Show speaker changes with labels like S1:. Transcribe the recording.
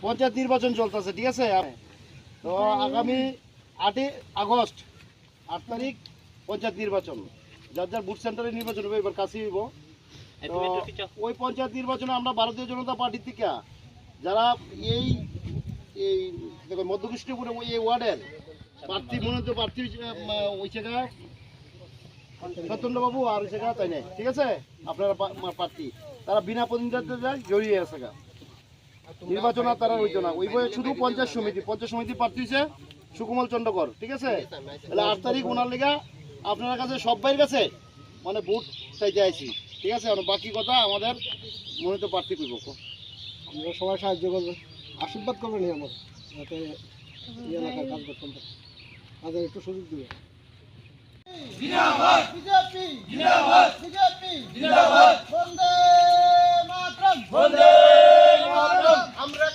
S1: পঞ্চায়েত নির্বাচন চলতেছে, ঠিক আছে? তো আগামী 8 আগস্ট 8 তারিখ পঞ্চায়েত নির্বাচন, যার যার বুথ সেন্টারে নির্বাচন হবে, এবার কাছে হইব। তো ওই পঞ্চায়েত নির্বাচনে আমরা ভারতীয় জনতা পার্টি থেকে যারা এই এই মধ্যকৃষ্ণপুরে এই ওয়ার্ডের প্রার্থী মনোনীত প্রার্থী ওই জায়গা সত্যেন্দ্রবাবু আর ওই জায়গা তাই নাই, ঠিক আছে? আপনারা প্রার্থী তারা বিনা প্রতিনিধিত্বে জড়িয়ে আছে, নির্বাচন আর তারা হইতো না। ওই বইয়ে শুধু পঞ্চায়েত সমিতি প্রার্থী হয়েছে সুকুমল চন্দ্রকর, ঠিক আছে? তাহলে 8 তারিখ ওনার লেগা আপনার কাছে সবাইয়ের কাছে মানে ভোট চাইতে আইছি, ঠিক আছে? বাকি কথা আমাদের মনোনীত প্রার্থী কইব,
S2: আমরা সবাই সাহায্য করবো, আশীর্বাদ করবেন আমার যাতে এলাকায় কাজ করতাম, তাদের একটু সুযোগ দেবে।
S3: জিন্দাবাদ বিজেপি, জিন্দাবাদ বিজেপি, জিন্দাবাদ বন্দে মাতরম, বন্দে